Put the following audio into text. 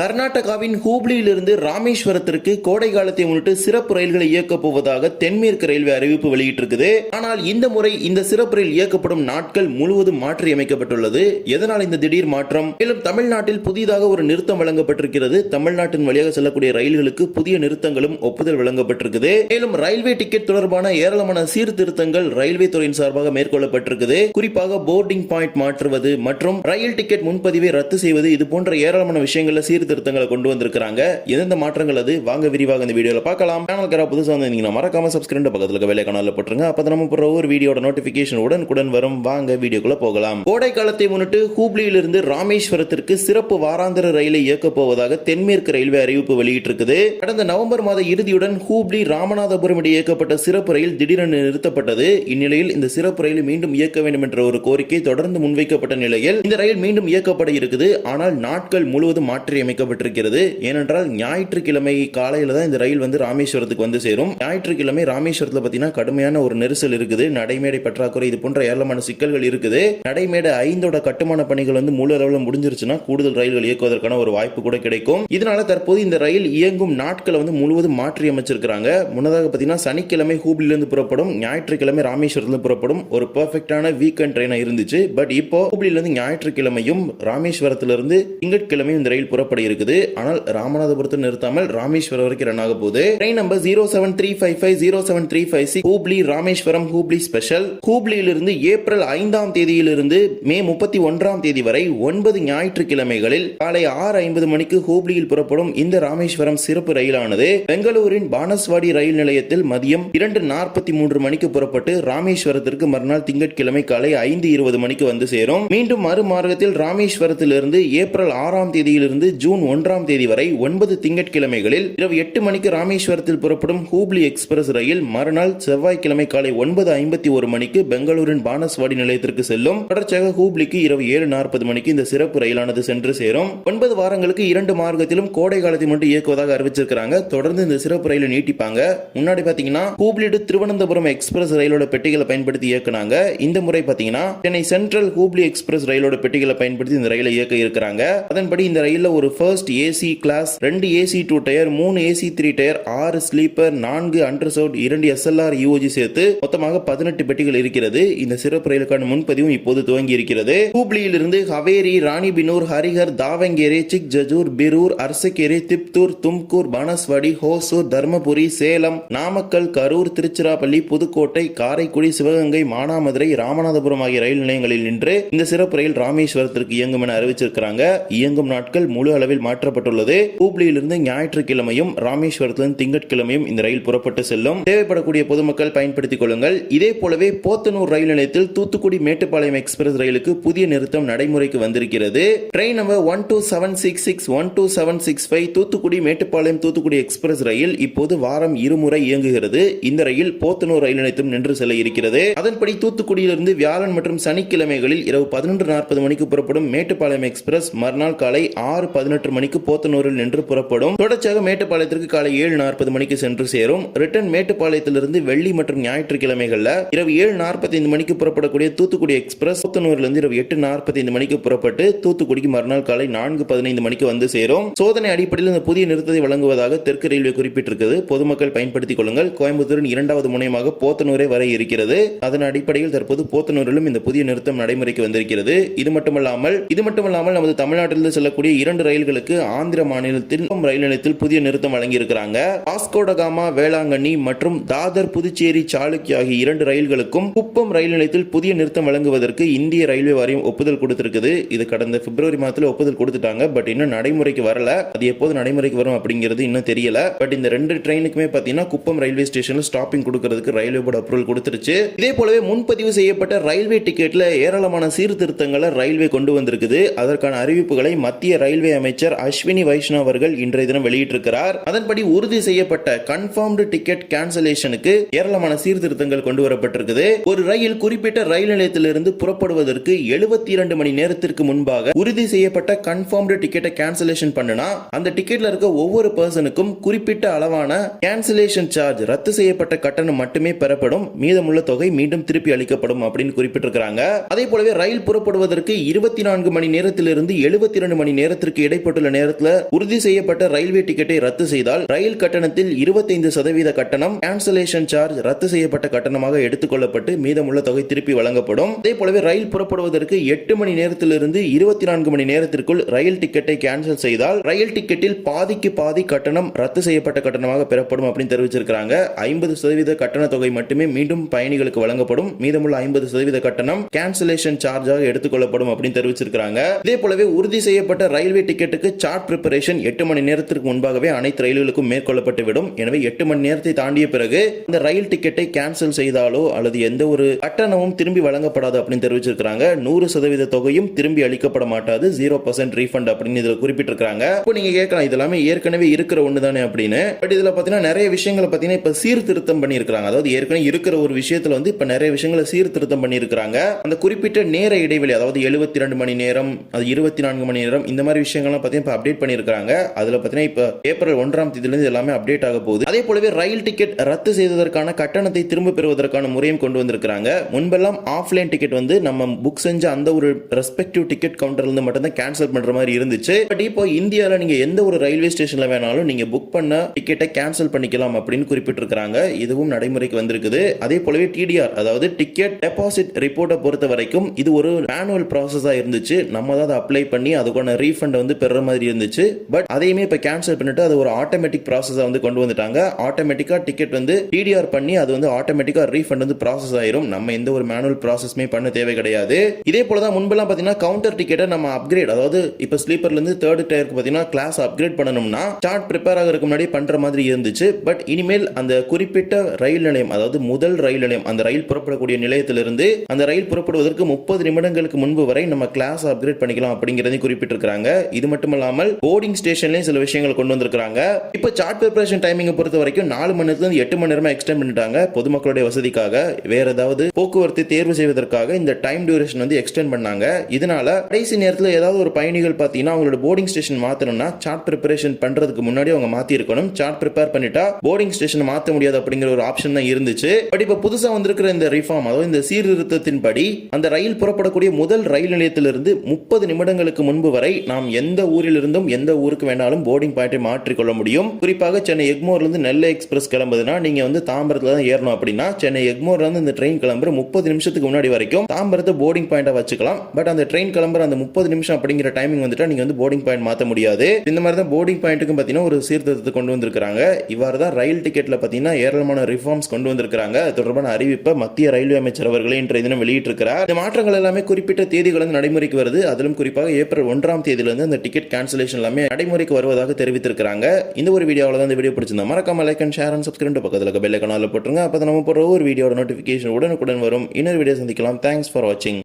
கர்நாடகாவின் ஹூப்ளியிலிருந்து ராமேஸ்வரத்திற்கு கோடை காலத்தை முன்னிட்டு சிறப்பு ரயில்களை இயக்கப் போவதாக தென்மேற்கு ரயில்வே அறிவிப்பு வெளியிட்டிருக்குது. ஆனால் இந்த முறை இந்த சிறப்பு ரயில் இயக்கப்படும் நாட்கள் முழுவதும் மாற்றியமைக்கப்பட்டுள்ளது. எதனால் இந்த திடீர் மாற்றம்? மேலும் தமிழ்நாட்டில் புதிதாக ஒரு நிறுத்தம் வழங்கப்பட்டிருக்கிறது. தமிழ்நாட்டின் வழியாக செல்லக்கூடிய ரயில்களுக்கு புதிய நிறுத்தங்களும் ஒப்புதல் வழங்கப்பட்டிருக்குது. மேலும் ரயில்வே டிக்கெட் தொடர்பான ஏராளமான சீர்திருத்தங்கள் ரயில்வே துறையின் சார்பாக மேற்கொள்ளப்பட்டிருக்குது. குறிப்பாக போர்டிங் பாயிண்ட் மாற்றுவது மற்றும் ரயில் டிக்கெட் முன்பதிவை ரத்து செய்வது, இது போன்ற ஏராளமான விஷயங்கள்ல திருத்தங்களை கொண்டு வந்திருக்காங்க. எந்தெந்த மாற்றங்கள் அது வாங்க விரிவாக இந்த வீடியோல பார்க்கலாம். சேனலுக்கு புதுசா வந்தீங்கன்னா மறக்காம சப்ஸ்கிரைப் பக்கத்துல பெல் ஐகானை போட்டுருங்க. அப்பதான் நம்ம போற ஒரு வீடியோட நோட்டிபிகேஷன் உடனுக்குடன் வரும். வாங்க வீடியோக்குள்ள போகலாம். கோடை காலத்தை முன்னிட்டு ஹூப்ளியிலிருந்து ராமேஸ்வரத்திற்கு சிறப்பு வாராந்திர ரயிலை இயக்கப் போவதாக தென்மேற்கு ரயில்வே அறிவிப்பு வெளியிட்டிருக்குது. கடந்த நவம்பர் மாத இறுதியுடன் ஹூப்ளி ராமநாதபுரம் இடையே இயக்கப்பட்ட சிறப்பு ரயில் திடீரென நிறுத்தப்பட்டது. இந்நிலையில் இந்த சிறப்பு ரயில் மீண்டும் இயக்க வேண்டும் என்ற ஒரு கோரிக்கை தொடர்ந்து முன்வைக்கப்பட்ட நிலையில் இந்த ரயில் மீண்டும் இயக்கப்பட இருக்குது. ஆனால் நாட்கள் முழுவதும் மாற்றி அமைக்கப்பட்டிருக்கிறது. ஏனென்றால் ஞாயிற்றுக்கிழமை காலையில தான் இந்த ரயில் ராமேஸ்வரத்துக்கு வந்து சேரும். ஞாயிற்றுக்கிழமை ராமேஸ்வரத்துல பாத்தீங்கன்னா கடுமையான ஒரு நெரிசல் இருக்குது. நடைமேடை பற்றாக்குறை, இது போன்ற ஏராளமான சிக்கல்கள் இருக்குது. நடைமேடை 5 கட்டுமான பணிகள் முழு அளவில் முடிஞ்சிருச்சுன்னா கூடுதல் ரயில்கள் இயக்குவதற்கான ஒரு வாய்ப்பு கூட கிடைக்கும். இதனால தற்போது இந்த ரயில் இயங்கும் நாட்களை முழுவதும் மாற்றி அமைச்சிருக்காங்க. முன்னதாக பாத்தீங்கன்னா சனிக்கிழமை ஹூப்ளியிலிருந்து புறப்படும், ஞாயிற்றுக்கிழமை ராமேஸ்வரத்திலிருந்து புறப்படும் ஒரு பெர்ஃபெக்டான வீக்கெண்ட் ட்ரெயினா இருந்துச்சு. பட் இப்போ ஹூப்ளியிலிருந்து ஞாயிற்றுக்கிழமையும் ராமேஸ்வரத்திலிருந்து திங்கட்கிழமையும் இந்த ரயில் புறப்பட இருக்குது. ஆனால் ராமநாதபுரத்தில் நிறுத்தாமல் ராமேஸ்வரம் வரைக்கும் ரன் ஆக போகுது. Train number 07355 07356 Hubli Rameswaram Hubli special. ஹூப்ளியிலிருந்து ஏப்ரல் 5ஆம் தேதியிலிருந்து மே 31ஆம் தேதி வரை 9 ஞாயிற்றுக்கிழமைகளில் காலை 6:50 மணிக்கு ஹூப்ளியில் புறப்படும் இந்த ராமேஸ்வரம் சிறப்பு ரயிலானது பெங்களூரின் பானஸ்வாடி ரயில் நிலையத்தில் மதியம் 2:43 மணிக்கு புறப்பட்டு ராமேஸ்வரத்திற்கு மறுநாள் திங்கட்கிழமை காலை 5:20 மணிக்கு வந்து சேரும். மீண்டும் மறுமார்க்கத்தில் ராமேஸ்வரத்திலிருந்து ஏப்ரல் 6ஆம் தேதியிலிருந்து ஜூன் 1ஆம் தேதி வரை 9 திங்கட்கிழமைகளில் இரவு 8 மணிக்கு ராமேஸ்வரத்தில் புறப்படும் ஹூப்ளி எக்ஸ்பிரஸ் ரயில் மறுநாள் செவ்வாய்க்கிழமை காலை 9:51 மணிக்கு பெங்களூரின் பானஸ்வாடி நிலையத்திற்கு செல்லும். தொடர்ச்சியாக ஹூப்ளிக்கு இரவு 7:40 மணிக்கு இந்த சிறப்பு ரயிலானது சென்று சேரும். 9 வாரங்களுக்கு 2 மார்க்கத்திலும் கோடை காலத்தை மட்டும் இயக்குவதாக அறிவிச்சிருக்காங்க. தொடர்ந்து இந்த சிறப்பு ரயிலை நீட்டிப்பாங்க. முன்னாடி பாத்தீங்கன்னா ஹூப்ளி டு திருவனந்தபுரம் எக்ஸ்பிரஸ் ரயிலோட பெட்டிகளை பயன்படுத்தி இயக்குனாங்க. இந்த முறை பாத்தீங்கன்னா சென்னை சென்ட்ரல் ஹூப்ளி எக்ஸ்பிரஸ் ரயிலோட பெட்டிகளை பயன்படுத்தி இந்த ரயிலை இயக்க இருக்கிறாங்க. அதன்படி இந்த ரயில்ல ஒரு first AC class, 2 AC 2 tier, 3 AC 3 tier, 6 sleeper, 4 அண்டர்சவுட், 2 எஸ்எல்ஆர் யூஓஜி சேர்த்து மொத்தமாக 18 பெட்டிகள் இருக்கிறது. இந்த சிறப்பு ரயிலுக்கான முன்பதிவும் இப்போது துவங்கி இருக்கிறது. ஹூப்ளியிலிருந்து ஹவேரி, ராணிபினூர், ஹரிஹர், தாவங்கேரே, சிக் ஜஜூர், பிரூர், அர்சகேரி, திப்தூர், தும்கூர், பானஸ்வாடி, ஹோசூர், தர்மபுரி, சேலம், நாமக்கல், கரூர், திருச்சிராப்பள்ளி, புதுக்கோட்டை, காரைக்குடி, சிவகங்கை, மானாமதுரை, ராமநாதபுரம் ஆகிய ரயில் நிலையங்களில் நின்று இந்த சிறப்பு ரயில் ராமேஸ்வரத்திற்கு இயங்கும் என அறிவிச்சிருக்கிறாங்க. இயங்கும் நாட்கள் முழு அளவில் மாற்றப்பட்டுள்ளது. ஹூப்ளியிலிருந்து ஞாயிற்றுக்கிழமையும் ராமேஸ்வரத்திலிருந்து திங்கட்கிழமையும் இந்த ரயில் புறப்பட்டு செல்லும். தேவைப்படக்கூடிய பொதுமக்கள் பயன்படுத்திக் கொள்ளுங்கள். இதே போலவே போத்தனூர் ரயில் நிலையத்தில் தூத்துக்குடி மேட்டுப்பாளையம் எக்ஸ்பிரஸ் ரயிலுக்கு புதிய நிறுத்தம் நடைமுறைக்கு வந்திருக்கிறது. Train number 12766 12765 Thoothukudi Mettupalayam Thoothukudi express ரயில் இப்போது வாரம் 2 முறை இயங்குகிறது. இந்த ரயில் போத்தனூர் ரயில் நிலையத்தில் நின்று செல்ல இருக்கிறது. அதன்படி தூத்துக்குடியிலிருந்து வியாழன் மற்றும் சனிக்கிழமைகளில் இரவு 11:40 மணிக்கு புறப்படும் மேட்டுப்பாளையம் எக்ஸ்பிரஸ் மறுநாள் காலை 6:18 மணிக்கு போத்தனூரில் நின்று புறப்படும். தொடர்ச்சியாக மேட்டுப்பாளையத்திற்கு காலை 7:40 மணிக்கு சென்று சேரும். ரிட்டர்ன் மேட்டுப்பாளையத்திலிருந்து வெள்ளி மற்றும் ஞாயிற்றுக்கிழமைகள்ல இரவு 7:45 மணிக்கு புறப்படக்கூடிய தூத்துக்குடி எக்ஸ்பிரஸ் போத்தனூரிலிருந்து இரவு 8:45 மணிக்கு புறப்பட்டு தூத்துக்குடிக்கு மறுநாள் காலை 4:15 மணிக்கு வந்து சேரும். சோதனை அடிப்படையில் இந்த புதிய நிறுத்தத்தை வழங்குவதாக தெற்கு ரயில்வே குறிப்பிட்டிருக்கிறது. பொதுமக்கள் பயன்படுத்திக் கொள்ளுங்கள். கோயம்புத்தூரின் 2வது முனையமாக போத்தனூரே வரை இருக்கிறது. அதன் அடிப்படையில் தற்போது போத்தனூரிலும் இந்த புதிய நிறுத்தம் நடைமுறைக்கு வந்திருக்கிறது. இது மட்டுமல்லாமல் நமது தமிழ்நாட்டிலிருந்து செல்லக்கூடிய 2 ரயில்களுக்கு ஆந்திர மாநிலத்தில் ரயில் நிலையத்தில் புதிய நிறுத்தம் வழங்கி இருக்கிறாங்க. வாஸ்கோடகாமா, வேளாங்கண்ணி மற்றும் தாதர், புதுச்சேரி, சாளுக்கிய ஆகிய 2 ரயில்களுக்கும் குப்பம் ரயில் நிலையத்தில் புதிய நிறுத்தம் வழங்குவதற்கு இந்திய ரயில்வே வாரியம் ஒப்புதல் கொடுத்திருக்குது. இது கடந்த பிப்ரவரி மாதத்தில் ஒப்புதல் கொடுத்துட்டாங்க. பட் இன்னும் நடைமுறைக்கு வரல. அது எப்போது நடைமுறைக்கு வரும் அப்படிங்கிறது இன்னும் தெரியல. பட் இந்த 2 ட்ரெயினுக்குமே பாத்தீங்கன்னா குப்பம் ரயில்வே ஸ்டேஷன்ல ஸ்டாப்பிங் கொடுக்கிறதுக்கு ரயில்வே போர்டு அப்ரூவல் கொடுத்துருச்சு. இதே போலவே முன்பதிவு செய்யப்பட்ட ரயில்வே டிக்கெட்ல ஏராளமான சீர்திருத்தங்களை ரயில்வே கொண்டு வந்திருக்குது. அதற்கான அறிவிப்புகளை மத்திய ரயில்வே அமைச்சர் அஸ்வினி வைஷ்ணவ் அவர்கள் இன்றைய தினம் வெளியிட்டிருக்கிறார். அதன்படி உறுதி செய்யப்பட்ட கன்ஃபர்ம்டு டிக்கெட் கேன்சலேஷனுக்கு ஏராளமான சீர்திருத்தங்கள் கொண்டு வரப்பட்டிருக்குது. ஒரு ரயில் குறிப்பிட்ட ரயில் நிலையத்திலிருந்து புறப்படுவதற்கு 72 மணி நேரத்திற்கு முன்பாக உறுதி செய்யப்பட்ட கன்ஃபர்ம்டு டிக்கெட்டை கேன்சலேஷன் பண்ணுனா அந்த டிக்கெட்ல இருக்க ஒவ்வொரு பர்சனுக்கும் குறிப்பிட்ட அளவான கேன்சலேஷன் சார்ஜ், ரத்து செய்யப்பட்ட கட்டணம் மட்டுமே பெறப்படும். மீதமுள்ள தொகை மீண்டும் திருப்பி அளிக்கப்படும் அப்படின்னு குறிப்பிட்டிருக்கிறாங்க. அதே போலவே ரயில் புறப்படுவதற்கு 24 மணி நேரத்திலிருந்து 72 மணி நேரத்திற்கு இடைப்பட்ட செய்யப்பட்டுள்ள நேரத்தில் உறுதி செய்யப்பட்ட ரயில்வே டிக்கெட்டை ரத்து செய்தால் ரயில் கட்டணத்தில் 25% கட்டணம் கேன்சலேஷன் சார்ஜ் ரத்து செய்யப்பட்ட கட்டணமாக எடுத்துக்கொள்ளப்பட்டு மீதமுள்ள தொகை திருப்பி வழங்கப்படும். அதே போலவே ரயில் புறப்படுவதற்கு 8 மணி நேரத்திலிருந்து 24 மணி நேரத்திற்குள் ரயில் டிக்கெட்டை கேன்சல் செய்தால் ரயில் டிக்கெட்டில் பாதிக்கு பாதி கட்டணம் ரத்து செய்யப்பட்ட கட்டணமாக பெறப்படும் அப்படின்னு தெரிவிச்சிருக்காங்க. 50% கட்டண தொகை மட்டுமே மீண்டும் பயணிகளுக்கு வழங்கப்படும். மீதமுள்ள 50% கட்டணம் கேன்சலேஷன் சார்ஜாக எடுத்துக்கொள்ளப்படும் அப்படின்னு தெரிவிச்சிருக்காங்க. இதே போலவே உறுதி செய்யப்பட்ட ரயில்வே டிக்கெட்டுக்கு சார்ட் பிரிப்பரேஷன் 8 மணி நேரத்திற்கு முன்பாகவே அனைத்து ரயில்களுக்கும் மேற்கொள்ளப்பட்டு விடும். எனவே 8 மணி நேரத்தை தாண்டிய பிறகு இந்த ரயில் டிக்கெட்டை கேன்சல் செய்தாலோ அல்லது எந்த ஒரு கட்டணமும் திரும்பி வழங்கப்படாது அப்படின்னு தெரிவிச்சிருக்காங்க. 100% தொகையும் திரும்பி அளிக்கப்பட மாட்டாது. 0% ரீஃபண்ட் அப்படின்னு இதுல குறிப்பிட்டிருக்காங்க. இப்போ நீங்க கேட்கலாம் இதெல்லாமே ஏற்கனவே இருக்கிற ஒண்ணுதானே அப்படின்னு. பட் இதுல பாத்தீங்கன்னா நிறைய விஷயங்களை பாத்தீங்கன்னா இப்ப சீர்திருத்தம் பண்ணியிருக்காங்க. அதாவது ஏற்கனவே இருக்கிற ஒரு விஷயத்துல வந்து இப்ப நிறைய விஷயங்களை சீர்திருத்தம் பண்ணியிருக்காங்க. அந்த குறிப்பிட்ட நேர இடைவெளி அதாவது 72 மணி நேரம், அது 24 மணி நேரம், இந்த மாதிரி விஷயங்கள்லாம் பாத்தீங்கன்னா இப்ப அப்டேட் பண்ணியிருக்காங்க. அதுல பாத்தீங்கன்னா இப்ப ஏப்ரல் 1ஆம் தேதியிலிருந்து எல்லாமே அப்டேட் ஆக போகுது. அதே போலவே ரயில் டிக்கெட் ரத்து செய்வதற்கான கட்டணத்தை திரும்ப பெறுவதற்கான முறையும் கொண்டு வந்திருக்காங்க. முன்பெல்லாம் ஆஃப்லைன் டிக்கெட் வந்து நம்ம புக் செஞ்ச அந்த ஒரு ரெஸ்பெக்டிவ் டிக்கெட் கவுண்டர்ல இருந்து மட்டும் தான் கேன்சல் பண்ற மாதிரி இருந்துச்சு. பட் இப்போ இந்தியாவில் நீங்க எந்த ஒரு ரயில்வே ஸ்டேஷன்ல வேணாலும் நீங்க புக் பண்ண டிக்கெட்டை கேன்சல் பண்ணிக்கலாம் அப்படின்னு குறிப்பிட்டிருக்காங்க. இதுவும் நடைமுறைக்கு வந்திருக்குது. அதே போலவே டிடிஆர் அதாவது டிக்கெட் டெபாசிட் ரிப்போர்ட்டை பொறுத்த வரைக்கும் இது ஒரு மேனுவல் ப்ராசஸா இருந்துச்சு. நம்ம தான் அதை அப்ளை பண்ணி அதுக்கான ரீஃபண்ட் வந்து பெற மாதிரி இருந்துச்சு. பட் அதையுமே இப்ப கேன்சல் பண்ணிட்டு அது ஒரு ஆட்டோமேட்டிக் ப்ராசஸா வந்து கொண்டு வந்துட்டாங்க. ஆட்டோமேட்டிக்கா டிக்கெட் வந்து டிடிஆர் பண்ணி அது வந்து ஆட்டோமேட்டிக்கா ரீஃபண்ட் வந்து ப்ராசஸ் ஆயிரும். நம்ம எந்த ஒரு மேனுவல் ப்ராசஸ்மே பண்ண தேவை கிடையாது. இதே போல தான் முன்பெல்லாம் பாத்தீங்கன்னா கவுண்டர் டிக்கெட்டை நம்ம அப்கிரேட் அதாவது இப்ப ஸ்லீப்பர்ல இருந்து தேர்ட் டயருக்கு பாத்தீங்கன்னா கிளாஸ் அப்கிரேட் பண்ணணும்னா சார்ட் ப்ரிப்பேர் ஆகிறதுக்கு முன்னாடி பண்ற மாதிரி இருந்துச்சு. பட் இனிமேல் அந்த குறிப்பிட்ட ரயில் நிலையம் அதாவது முதல் ரயில் நிலையம் அந்த ரயில் புறப்படக்கூடிய நிலையத்திலிருந்து அந்த ரயில் புறப்படுவதற்கு 30 நிமிடங்களுக்கு முன்பு வரை நம்ம கிளாஸ் அப்கிரேட் பண்ணிக்கலாம் அப்படிங்கறதையும் குறிப்பிட்டிருக்காங்க. இது மட்டுமல்லாமல் போர்டிங் ஸ்டேஷன்லயும் சில விஷயங்கள் கொண்டு வந்திருக்காங்க. இப்ப சார்ட் ப்ரிப்பரேஷன் டைமிங் பொறுத்த வரைக்கும் 4 மணி நேரத்துல 8 மணி நேரமா எக்ஸ்டெண்ட் பண்ணிட்டாங்க. பொதுமக்களுடைய வசதிக்காக வேற ஏதாவது போக்குவரத்து தேர்வு செய்வதற்காக இந்த டைம் டியூரேஷன் வந்து எக்ஸ்டெண்ட் பண்ணாங்க. இதனால கடைசி நேரத்தில் ஏதாவது ஒரு பயணிகள் பார்த்தீங்கன்னா அவங்களோட போர்டிங் ஸ்டேஷன் மாத்தணும்னா சார்ட் ப்ரிப்பரேஷன் பண்றதுக்கு முன்னாடி அவங்க மாத்தி இருக்கணும். சார்ட் ப்ரிப்பேர் பண்ணிட்டா போர்டிங் ஸ்டேஷன் மாத்த முடியாது அப்படிங்கிற ஒரு ஆப்ஷன் தான் இருந்துச்சு. பட் இப்ப புதுசா வந்திருக்கிற இந்த ரிஃபார்ம் அதாவது இந்த சீர்திருத்தத்தின்படி அந்த ரயில் புறப்படக்கூடிய முதல் ரயில் நிலையத்திலிருந்து 30 நிமிடங்களுக்கு முன்பு வரை நாம் எந்த ஊரில் இருந்தும் எந்த ஊருக்கு வேணாலும் போர்டிங் பாயிண்டை மாற்றிக்கொள்ள முடியும். குறிப்பாக சென்னை எக்மோர்ல இருந்து நெல்லை எக்ஸ்பிரஸ் கிளம்புதுன்னா நீங்க வந்து தாம்பரத்துல தான் ஏறணும் அப்படின்னா சென்னை எக்மோர்ல இருந்து இந்த ட்ரெயின் கிளம்புற 30 நிமிஷத்துக்கு முன்னாடி வரைக்கும் தாம்பரத்தை போர்டிங் பாயிண்டா வச்சுக்கலாம். பட் அந்த ட்ரெயின் கிளம்புற அந்த 30 நிமிஷம் அப்படிங்கிற டைமிங் வந்துட்டா நீங்க வந்து போர்டிங் பாயிண்ட் மாத்த முடியாது. இந்த மாதிரி தான் போர்டிங் பாயிண்ட்டுக்கு பாத்தீங்கன்னா ஒரு சீர்திருத்தத்தை கொண்டு வந்திருக்காங்க. இவ்வாறு தான் ரயில் டிக்கெட்ல பாத்தீங்கன்னா ஏராளமான ரிஃபார்ம்ஸ் கொண்டு வந்திருக்காங்க. தொடர்பான அறிவிப்பை மத்திய ரயில்வே அமைச்சர் அவர்களே இன்றைய தினம் வெளியிட்டிருக்கிறார். இந்த மாற்றங்கள் எல்லாமே குறிப்பிட்ட தேதிகள் வந்து நடைமுறைக்கு வருது. அதிலும் குறிப்பாக ஏப்ரல் 1ஆம் தேதியிலிருந்து அந்த டிக்கெட் கேன்சலேஷன் எல்லாமே நடைமுறைக்கு வருவதாக தெரிவித்திருக்காங்க. இந்த ஒரு வீடியோவில் தான் இந்த வீடியோ பிடிச்சிருந்தா மறக்காம like and share and subscribe பக்கத்தில் பெல் ஐகானை போட்டுருங்க. அப்போ நம்ம போற ஒரு வீடியோட நோட்டிபிகேஷன் உடனுக்குடன் வரும். இன்னொரு வீடியோ சந்திக்கலாம். தேங்க்ஸ் ஃபார் வாட்சிங்.